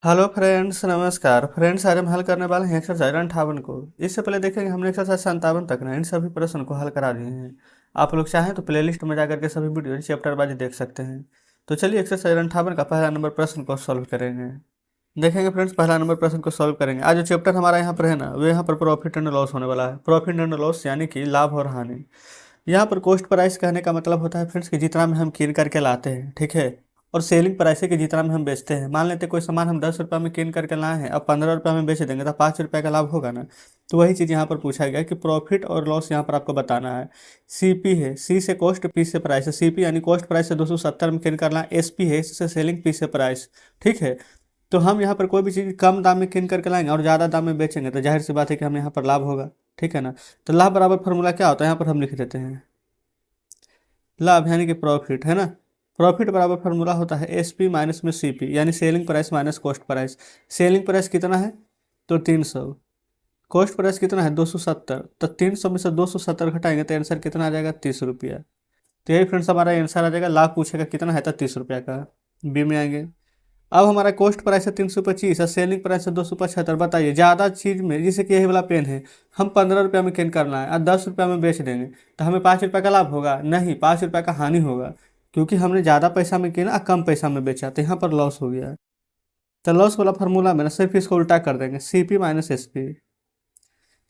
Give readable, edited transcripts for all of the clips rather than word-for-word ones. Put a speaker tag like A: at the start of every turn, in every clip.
A: Hello friends, नमस्कार friends. आज हम हल करने वाले हैं एक्सरसाइज 58 को। इससे पहले देखेंगे हमने एक्सरसाइज 57 तक ना इन सभी प्रश्न को हल करा दिए हैं। आप लोग चाहें तो प्लेलिस्ट में जाकर के सभी वीडियो चैप्टर वाइज देख सकते हैं। तो चलिए एक्सरसाइज 58 का पहला नंबर प्रश्न को सॉल्व करेंगे। देखेंगे फ्रेंड्स, पहला नंबर प्रश्न को सॉल्व करेंगे। आज जो चैप्टर हमारा यहाँ पर है ना, वो यहाँ पर प्रॉफिट एंड लॉस होने वाला है। प्रॉफिट एंड लॉस यानी कि लाभ और हानि। यहाँ पर कॉस्ट प्राइस कहने का मतलब होता है फ्रेंड्स कि जितना में हम कीन करके लाते हैं, ठीक है। और सेलिंग प्राइस है कि जितना में हम बेचते हैं। मान लेते हैं कोई सामान हम 10 रुपये में कीन करके लाए हैं, अब 15 रुपये में बेच देंगे तो 5 रुपये का लाभ होगा ना। तो वही चीज़ यहाँ पर पूछा गया कि प्रॉफिट और लॉस यहाँ पर आपको बताना है। सीपी है, सी से कॉस्ट, पी से प्राइस है। सीपी यानी कॉस्ट प्राइस से 270 में कीन करना। एसपी है, इससे सेलिंग, पी से प्राइस, ठीक है। तो हम यहाँ पर कोई भी चीज़ कम दाम में कीन करके लाएंगे और ज़्यादा दाम में बेचेंगे तो जाहिर सी बात है कि हमें यहाँ पर लाभ होगा, ठीक है ना। तो लाभ बराबर फार्मूला क्या होता है यहाँ पर हम लिख देते हैं। लाभ यानी कि प्रॉफिट है ना। प्रॉफिट बराबर फार्मूला होता है एस पी माइनस में सी पी, यानी selling price minus cost price. Selling price कितना है तो 300, कॉस्ट प्राइस कितना है 270। तो 300 में से 270 घटाएंगे तो आंसर कितना आ जाएगा 30 रुपया। तो यही फ्रेंड्स हमारा आंसर आ जाएगा। लाभ पूछेगा कितना है तो 30 रुपया का। बी में आएंगे। अब हमारा कॉस्ट प्राइस है 325 और सेलिंग प्राइस है 275। बताइए ज़्यादा चीज़ में, जैसे कि यही वाला पेन है, हम 15 रुपये में कैन करना है और 10 रुपये में बेच देंगे तो हमें 5 रुपये का लाभ होगा? नहीं, 5 रुपये का हानि होगा, क्योंकि हमने ज़्यादा पैसा में किया और कम पैसा में बेचा तो यहाँ पर लॉस हो गया। तो लॉस वाला फार्मूला में ना सिर्फ इसको उल्टा कर देंगे, c p minus s p.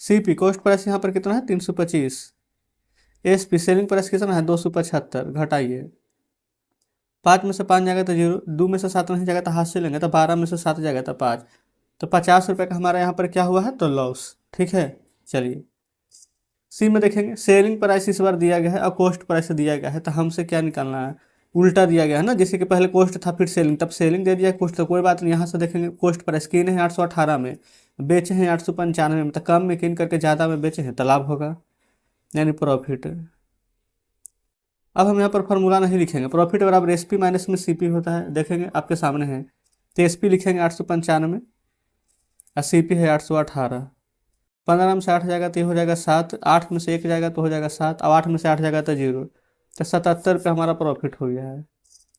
A: C p cost price यहाँ पर कितना है 325, एस पी सेलिंग प्राइस कितना है 275, घटाइए। 5 में से 5 जाएगा तो जीरो, 2 में से 7 नहीं जाएगा तो हाथ से लेंगे तो 12 में से 7 जाएगा तो 5। तो 50 रुपये का हमारा यहाँ पर क्या हुआ है तो लॉस, ठीक है। चलिए सी में देखेंगे। सेलिंग प्राइस इस बार दिया गया है और कॉस्ट प्राइस दिया गया है, तो हमसे क्या निकालना है? उल्टा दिया गया है ना, जैसे कि पहले कॉस्ट था फिर सेलिंग, तब सेलिंग दे दिया कॉस्ट, तो कोई बात नहीं। यहाँ से देखेंगे कॉस्ट प्राइस किने हैं 818 में, बेचे हैं 895 में, तो कम में किन करके ज़्यादा में बेचे हैं तो लाभ होगा, यानी प्रॉफिट। अब हम यहाँ पर फार्मूला नहीं लिखेंगे। प्रॉफिट बराबर एस पी माइनस में सी पी होता है, देखेंगे आपके सामने है। तो एस पी लिखेंगे 895 और सी पी है 818। 15 में से 8 जाएगा तो ये हो जाएगा 7, 8 में से 1 जाएगा तो हो जाएगा 7, अब 8 में से 8 जाएगा तो जीरो। तो 77 रुपये हमारा प्रॉफिट हो गया है।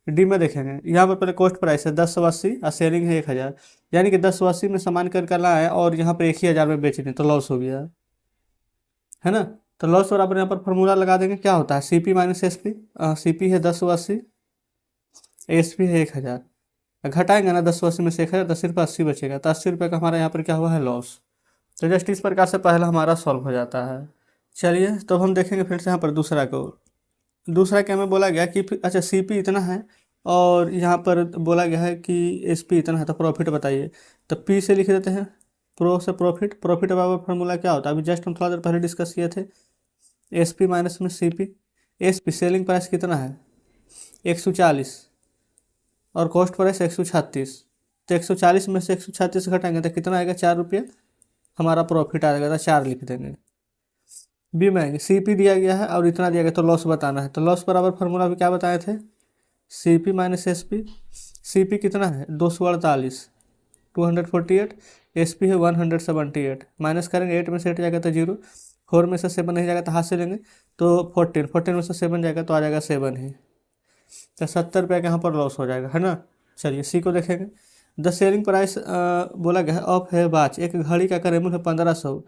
A: डी में देखेंगे। यहाँ पर पहले कॉस्ट प्राइस है 1080 और सेलिंग है 1000, यानी कि 1080 में सामान कर करना है और यहाँ पर 1000 में बेच दें तो लॉस हो गया, है ना। तो लॉस बराबर यहाँ पर फॉर्मूला लगा देंगे, क्या होता है c p minus s p. C p है 1080, एस पी है 1000, घटाएंगे ना 1080 में से 1000 तो सिर्फ 80 बचेगा, तो 80 रुपये का हमारा यहाँ पर क्या हुआ है लॉस। तो जस्ट इस प्रकार से पहला हमारा सॉल्व हो जाता है। चलिए तो हम देखेंगे फिर से यहाँ पर दूसरा को। दूसरा क्या हमें बोला गया कि अच्छा सी पी इतना है और यहाँ पर बोला गया है कि एस पी इतना है, तो प्रॉफिट बताइए। तो पी से लिख देते हैं, प्रो से प्रॉफिट। प्रॉफिट बराबर फार्मूला क्या होता है, अभी जस्ट हम थोड़ा देर पहले डिस्कस किए थे। एस पी माइनस में c p. S p selling price कितना है 140 और कॉस्ट प्राइस 136। तो 140 में से 136 घटाएंगे तो कितना आएगा 4 रुपये, हमारा प्रॉफिट आ जाएगा, तो 4 लिख देंगे। बी में आएंगे। सी पी दिया गया है और इतना दिया गया तो लॉस बताना है। तो लॉस बराबर फार्मूला भी क्या बताए थे, c p minus s p. C p कितना है 248, 248। एस पी है 178, माइनस करेंगे 8 में से 8 जाएगा तो जीरो, 4 में से 7 नहीं जाएगा तो हाथ से लेंगे तो 14, 14 में से 7 जाएगा तो आ जाएगा 7 ही। तो 70 रुपये का यहाँ पर लॉस हो जाएगा, है ना। चलिए सी को देखेंगे। द सेलिंग प्राइस बोला गया है ऑफ है वॉच, एक घड़ी का क्रय मूल्य है 1500,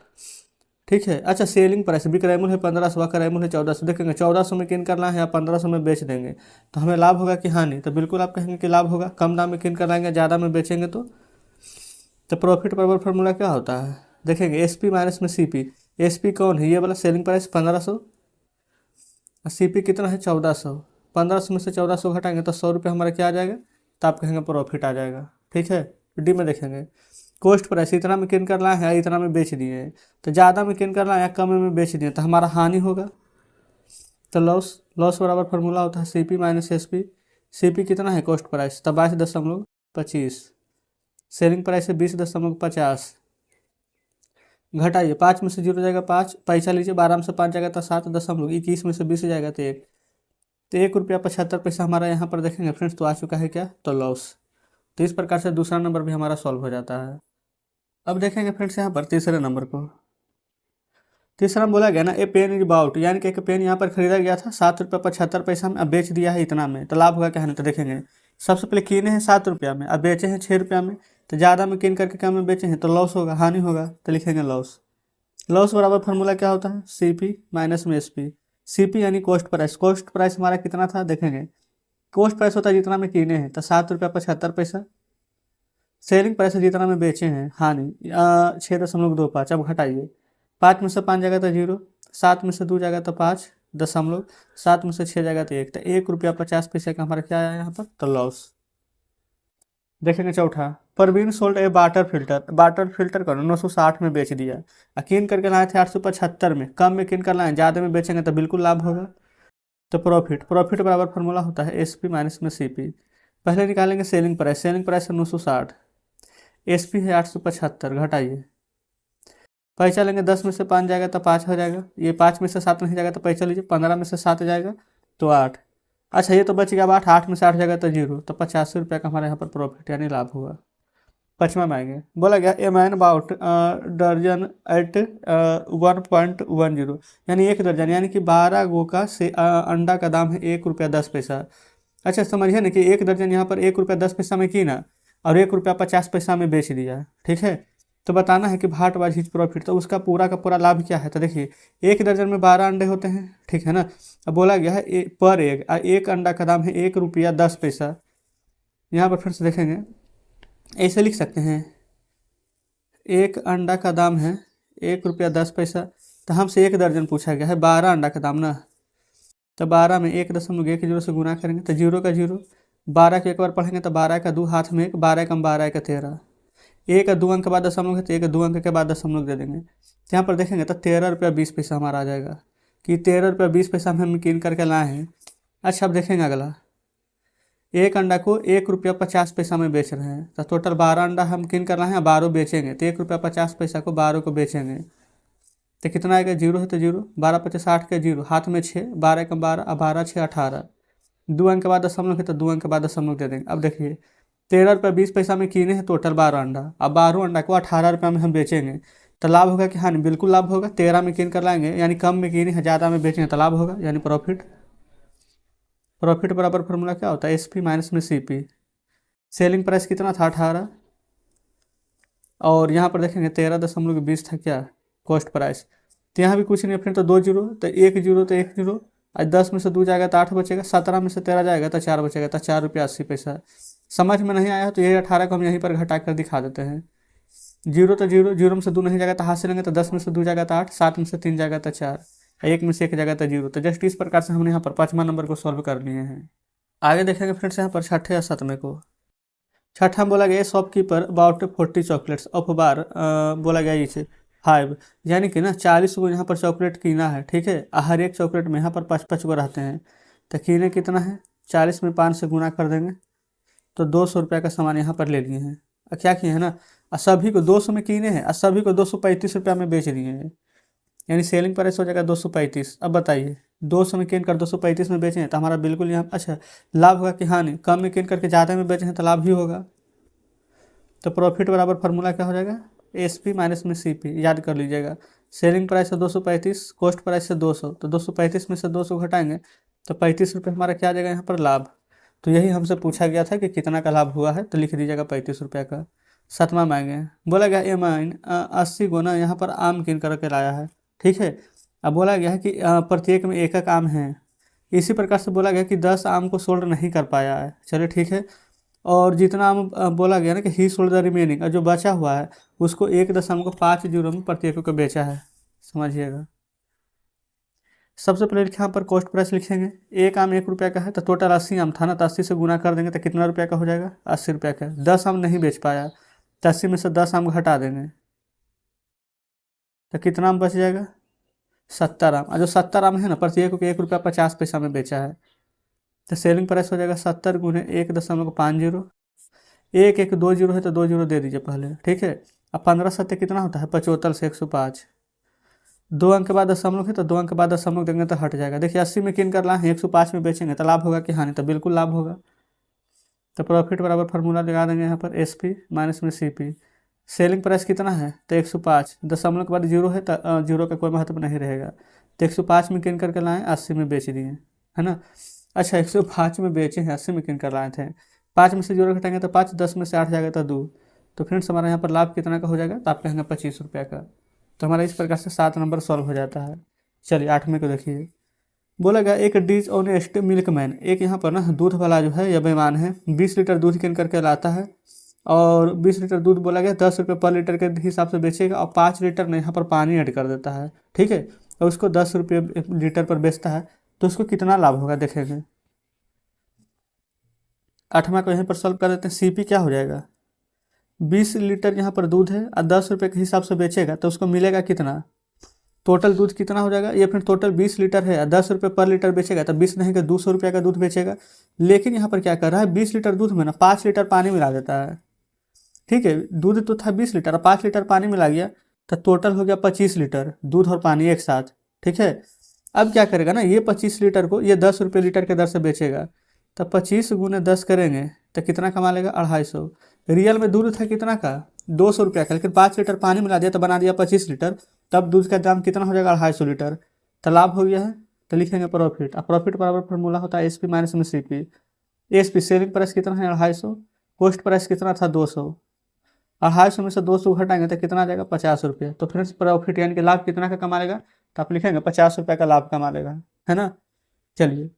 A: ठीक है। अच्छा सेलिंग प्राइस विक्रय मूल्य है 1500, क्रय मूल्य है 1400। देखेंगे 1400 में किन करना है या 1500 में बेच देंगे तो हमें लाभ होगा कि हानि, तो बिल्कुल आप कहेंगे कि लाभ होगा। कम दाम में किन कराएंगे, ज़्यादा में बेचेंगे तो प्रॉफिट बराबर फार्मूला क्या होता है, देखेंगे एस पी माइनस में सी पी। एस पी कौन है, ये वाला सेलिंग प्राइस 1500 और सी पी कितना है 1400। 1500 में से 1400 घटाएंगे तो 100 रुपये हमारा क्या आ जाएगा, तो आप कहेंगे प्रॉफिट आ जाएगा, ठीक है। डी में देखेंगे। कॉस्ट प्राइस इतना में किन करना है इतना में बेच दिए, तो ज़्यादा में किन करना है कम में बेच दिए तो हमारा हानि होगा। तो लॉस, लॉस बराबर फार्मूला होता है c p minus s p. C p कितना है कॉस्ट प्राइस तो 22.25, सेलिंग प्राइस है 20.50, घटाइए 5 में से 0 जाएगा 5, पैसा लीजिए 12 में से 5 जाएगा तो 7.21 में से 20 जाएगा तो 1, तो 1 रुपया 75 पैसा हमारा यहाँ पर देखेंगे फ्रेंड्स तो आ चुका है क्या तो लॉस। तो इस प्रकार से दूसरा नंबर भी हमारा सॉल्व हो जाता है। अब देखेंगे फ्रेंड्स यहाँ पर तीसरे नंबर को। तीसरा में बोला गया ना ए पेन इज बाउट, यानी कि एक पेन यहाँ पर खरीदा गया था 7 रुपये 75 पैसा में, अब बेच दिया है इतना में तो लाभ होगा क्या है, तो देखेंगे सबसे पहले किने हैं 7 रुपया में, अब बेचे हैं 6 रुपया में, तो ज़्यादा में किन करके कम में बेचे हैं तो लॉस होगा, हानि होगा, तो लिखेंगे लॉस। लॉस बराबर फार्मूला क्या होता है, सी पी माइनस में एस पी। सी पी यानी कॉस्ट प्राइस, कॉस्ट प्राइस हमारा कितना था देखेंगे, कॉस्ट प्राइस होता है जितना में कीने हैं तो 7 रुपया 75 पैसा। सेलिंग प्राइस जितना में बेचे हैं हानि 6.25। अब घटाइए, 5 में से 5 जाएगा तो 0, 7 में से 2 जाएगा तो 5 दशमलव, 7 में से 6 जाएगा तो 1, तो 1 रुपया 50 पैसे का हमारा क्या आया यहाँ पर, तो लॉस। देखेंगे चौथा, परवीन सोल्ड ए वाटर फिल्टर, वाटर फिल्टर करो 960 में बेच दिया, किन करके लाए थे 875 में, कम में किन कर लाए, ज़्यादा में बेचेंगे तो बिल्कुल लाभ होगा। तो प्रॉफिट, प्रॉफिट बराबर फार्मूला होता है एस पी माइनस में सी पी। पहले निकालेंगे सेलिंग प्राइस, सेलिंग प्राइस है 960, एस पी है 875, घटाइए, पैसा लेंगे 10 में से 5 जाएगा तो 5 हो जाएगा, ये 5 में से 7 नहीं जाएगा तो पैसा लीजिए, 15 में से 7 जाएगा तो 8। अच्छा ये तो बच गया अब 8, 8 में से 8 जाएगा तो 0, तो 85 रुपये का हमारे यहाँ पर प्रॉफिट यानी लाभ हुआ। पचमा में आएंगे, बोला गया ए मैन अबाउट दर्जन एट 1.10, यानी 1 दर्जन यानी कि 12 गो का से अंडा का दाम है 1 रुपया 10 पैसा। अच्छा समझिए ना कि 1 दर्जन यहाँ पर 1 रुपया 10 पैसा में की ना, और 1 रुपया 50 पैसा में बेच दिया, ठीक है। तो बताना है कि भाट वाज हिज प्रॉफिट, तो उसका पूरा का पूरा लाभ क्या है, तो देखिए 1 दर्जन में 12 अंडे होते हैं, ठीक है ना। अब बोला गया है पर एग, एक अंडा का दाम है 1 रुपया 10 पैसा। यहाँ पर फिर से देखेंगे, ऐसे लिख सकते हैं, एक अंडा का दाम है 1 रुपया 10 पैसा, तो हमसे 1 दर्जन पूछा गया है, 12 अंडा का दाम ना, तो 12 में 1.10 से गुना करेंगे तो 0 का 0, 12 को एक बार पढ़ेंगे तो 12 का 2 हाथ में 1, 12 कम 12 का 13, एक का 2 अंक के बाद दशमलव है तो एक 2 अंक के बाद दशमलव दे देंगे। तो यहाँ पर देखेंगे तो 13 रुपया 20 पैसा हमारा आ जाएगा, कि 13 रुपया 20 पैसा में हम किन करके लाए हैं। अच्छा अब देखेंगे अगला, एक अंडा को 1 रुपया 50 पैसा में बेच रहे हैं, तो टोटल 12 अंडा हम किन कर रहे हैं, 12 बेचेंगे, तो 1 रुपया 50 पैसा को 12 को बेचेंगे, तो कितना आएगा, 0 है तो 0, 12 पचास 60 के 0, हाथ में 6, 12 कम 12, अब 12 6 18, 2 अंक के बाद दशमलव है तो 2 अंक के बाद दशमलव दे देंगे। अब देखिए 13 रुपया 20 पैसा में कीने हैं टोटल 12 अंडा, अब 12 अंडा को 18 रुपया में हम बेचेंगे, तो लाभ होगा कि हानि, बिल्कुल लाभ होगा। 13 में किन कर लाएंगे यानी कम में कीने हैं, ज़्यादा में बेचेंगे तो लाभ होगा, यानी प्रॉफिट। प्रॉफिट बराबर फार्मूला क्या होता है, एस पी माइनस में सी पी। सेलिंग प्राइस कितना था 18, और यहाँ पर देखेंगे 13.20 था क्या कॉस्ट प्राइस, तो यहाँ भी कुछ नहीं फ्रेंड, तो 2 जीरो, तो 1 जीरो, तो 1 जीरो, आज 10 में से 2 जाएगा तो 8 बचेगा, 17 में से 13 जाएगा तो 4 बचेगा, तो 4 रुपया 80 पैसा। समझ में नहीं आया तो ये 18 को हम यहीं पर घटा कर दिखा देते हैं, 0 तो 0, 0 में से 2 नहीं जाएगा तो हाथ से लेंगे, तो 10 में से 2 जाएगा तो 8, 7 में से 3 जाएगा तो 4, 1 में से 1 जाएगा तो 0। तो जस्ट इस प्रकार से हमने यहाँ पर 5वां नंबर को सॉल्व कर लिए हैं। आगे देखेंगे फ्रेंड्स यहाँ पर छठे या सातवें को। छठा बोला गया शॉपकीपर अबाउट 40 चॉकलेट्स ऑफ बार, बोला गया इसे 5, यानी कि ना 40 को यहाँ पर चॉकलेट कीना है, ठीक है। हर एक चॉकलेट में यहाँ पर 5-5 को रहते हैं, तो कीने कितना है, 40 में 5 से गुना कर देंगे, तो 200 रुपया का सामान यहाँ पर ले लिए हैं। और क्या किए हैं ना, सभी को 200 में कीने हैं और सभी को 235 रुपया में बेच दिए हैं, यानी सेलिंग प्राइस हो जाएगा 235। अब बताइए 200 में किन कर 235 में बेचें तो हमारा बिल्कुल यहाँ अच्छा लाभ होगा कि हानि, कम में किन करके ज़्यादा में बेचें तो लाभ ही होगा। तो प्रॉफिट बराबर फार्मूला क्या हो जाएगा, एस पी माइनस में सी पी, याद कर लीजिएगा। सेलिंग प्राइस है 235, कॉस्ट प्राइस है 200, तो 235 में से 200 घटाएंगे तो 35 रुपये हमारा क्या आ जाएगा यहाँ पर लाभ। तो यही हमसे पूछा गया था कि कितना का लाभ हुआ है, तो लिख दीजिएगा 35 रुपये का। 7वां मांगे, बोला गया एम आइन 80 गुना यहाँ पर आम किन करके लाया है, ठीक है। अब बोला गया है कि प्रत्येक में एक एक आम है, इसी प्रकार से बोला गया कि 10 आम को सोल्ड नहीं कर पाया है, चलिए ठीक है। और जितना आम बोला गया ना कि ही सोल्ड द रिमेनिंग, जो बचा हुआ है उसको 1.50 में प्रत्येक को बेचा है, समझिएगा। सबसे पहले यहाँ पर कॉस्ट प्राइस लिखेंगे, एक आम 1 रुपया का है तो टोटल 80 आम था ना, तो 80 से गुना कर देंगे तो कितना रुपया का हो जाएगा, 80 रुपया का। 10 आम नहीं बेच पाया तो 80 में से 10 आम घटा देंगे तो कितना आम बच जाएगा, 70 आम। और जो 70 आम है ना प्रत्येक को 1 रुपया 50 पैसा में बेचा है, तो सेलिंग प्राइस हो जाएगा 70 गुने 1.50, 1 1 2 जीरो है तो 2 जीरो दे दीजिए पहले, ठीक है। अब 15 सत्ते कितना होता है, 75 से 105, 2 अंक के बाद दशमलव है तो 2 अंक के बाद दशमलव देंगे तो हट जाएगा। देखिए 80 में किन कर रहा है, 105 में बेचेंगे तो लाभ होगा कि हानि, तो बिल्कुल लाभ होगा। तो प्रॉफिट बराबर फार्मूला लगा देंगे यहाँ पर एस पी माइनस में सी पी। सेलिंग प्राइस कितना है तो 105, दशमलव के बाद 0 है तो 0 का कोई महत्व नहीं रहेगा, तो 105 में किन करके लाएँ, 80 में बेच दिए, है ना। अच्छा 105 में बेचे हैं, 80 में किन कर लाए थे, 5 में से 0 घटाएंगे तो 5, 10 में से 8 जाएगा तो 2, तो फ्रेंड्स हमारा यहाँ पर लाभ कितना का हो जाएगा, तो आप कहेंगे 25 रुपये का। तो हमारा इस प्रकार से 7 नंबर सॉल्व हो जाता है। चलिए 8वें को देखिए। बोला गया एक डिसऑनेस्ट मिल्कमैन, एक यहाँ पर ना दूध वाला जो है यह बेईमान है, 20 लीटर दूध किन करके लाता है और 20 लीटर दूध बोला गया 10 रुपये पर लीटर के हिसाब से बेचेगा और 5 लीटर ने यहाँ पर पानी ऐड कर देता है, ठीक है, और उसको 10 रुपये लीटर पर बेचता है, तो उसको कितना लाभ होगा देखेंगे। 8वां को यहाँ पर सॉल्व कर देते हैं। सीपी क्या हो जाएगा, 20 लीटर यहाँ पर दूध है और 10 रुपये के हिसाब से बेचेगा तो उसको मिलेगा कितना, टोटल दूध कितना हो जाएगा, ये फिर टोटल 20 लीटर है, 10 रुपये पर लीटर बेचेगा तो 20 नहीं का 200 रुपये का दूध बेचेगा। लेकिन यहाँ पर क्या कर रहा है, 20 लीटर दूध में ना 5 लीटर पानी मिला देता है, ठीक है, दूध तो था 20 लीटर और 5 लीटर पानी मिला गया तो टोटल हो गया 25 लीटर दूध और पानी एक साथ, ठीक है। अब क्या करेगा ना, ये 25 लीटर को ये 10 रुपये लीटर के दर से बेचेगा, तो 25 गुने 10 करेंगे तो कितना कमा लेगा, 250। रियल में दूध था कितना का, 200 रुपये का, लेकिन 5 लीटर पानी मिला दिया तो बना दिया 25 लीटर, तब दूध का दाम कितना हो जाएगा, 250 लीटर। तो लाभ हो गया है, तो लिखेंगे प्रॉफिट। अब प्रॉफिट बराबर फार्मूला होता है एसपी माइनस में सीपी। एसपी सेलिंग प्राइस कितना है 250, कॉस्ट प्राइस कितना था 200, 250 में से 200 घटाएंगे तो कितना आ जाएगा 50 रुपये। तो फ्रेंड्स प्रॉफिट यानी कि लाभ कितना का कमा लेगा, तो आप लिखेंगे 50 रुपये का लाभ कमा लेगा, है ना। चलिए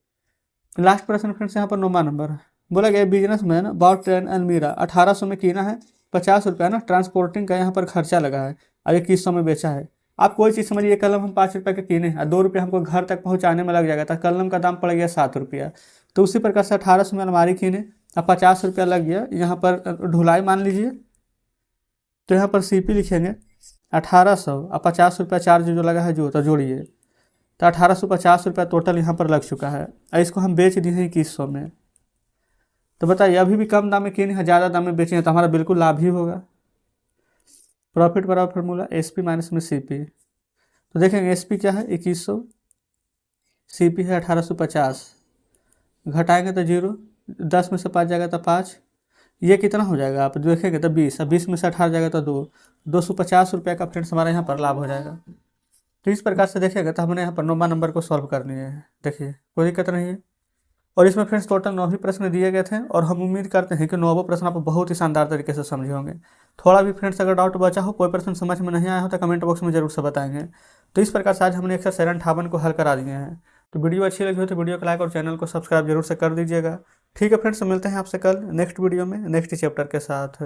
A: लास्ट प्रश्न फ्रेंड्स यहाँ पर 9वां नंबर बोला गया बिजनेसमैन बॉट ट्रेन अलमीरा 1800 में कीना है, 50 रुपया ना ट्रांसपोर्टिंग का यहाँ पर खर्चा लगा है और 2100 में बेचा है। आप कोई चीज़ समझिए, कलम हम 5 रुपये के कीने और 2 रुपये हमको घर तक पहुँचाने में लग जाएगा तो कलम का दाम पड़ गया 7 रुपया। तो उसी प्रकार से 1800 में अलमारी कीने और 50 रुपया लग गया यहाँ पर ढुलाई मान लीजिए, तो यहाँ पर सीपी लिखेंगे 1800 और 50 रुपया चार्ज जो लगा है जो तो जोड़िए, तो 1850 रुपया टोटल यहाँ पर लग चुका है और इसको हम बेच दिए हैं 2100 में। तो बताइए अभी भी कम दाम में किए हैं, ज़्यादा दाम में बेचे हैं, तो हमारा बिल्कुल लाभ ही होगा। प्रॉफिट बराबर फार्मूला एसपी माइनस में सीपी। तो देखेंगे एसपी क्या है 2100, सीपी है 1850, घटाएंगे तो 0, 10 में से 5 जाएगा तो 5, ये कितना हो जाएगा आप देखेंगे तो 20, और 20 में से 18 जाएगा तो 250 रुपये का फ्रेंड्स हमारे यहाँ पर लाभ हो जाएगा। तो इस प्रकार से देखेगा तो हमने यहाँ पर 9वां नंबर को सॉल्व करनी है, देखिए कोई दिक्कत नहीं है। और इसमें फ्रेंड्स टोटल 9 ही प्रश्न दिए गए थे और हम उम्मीद करते हैं कि 9वां प्रश्न आप बहुत ही शानदार तरीके से समझे होंगे। थोड़ा भी फ्रेंड्स अगर डाउट बचा हो, कोई प्रश्न समझ में नहीं आया हो तो कमेंट बॉक्स में जरूर से बताएंगे। तो इस प्रकार से आज हमने एक्सरसाइज 58 को हल करा दिए हैं। तो वीडियो अच्छी लगी हो तो वीडियो को लाइक और चैनल को सब्सक्राइब जरूर से कर दीजिएगा। ठीक है फ्रेंड्स, मिलते हैं आपसे कल नेक्स्ट वीडियो में नेक्स्ट चैप्टर के साथ।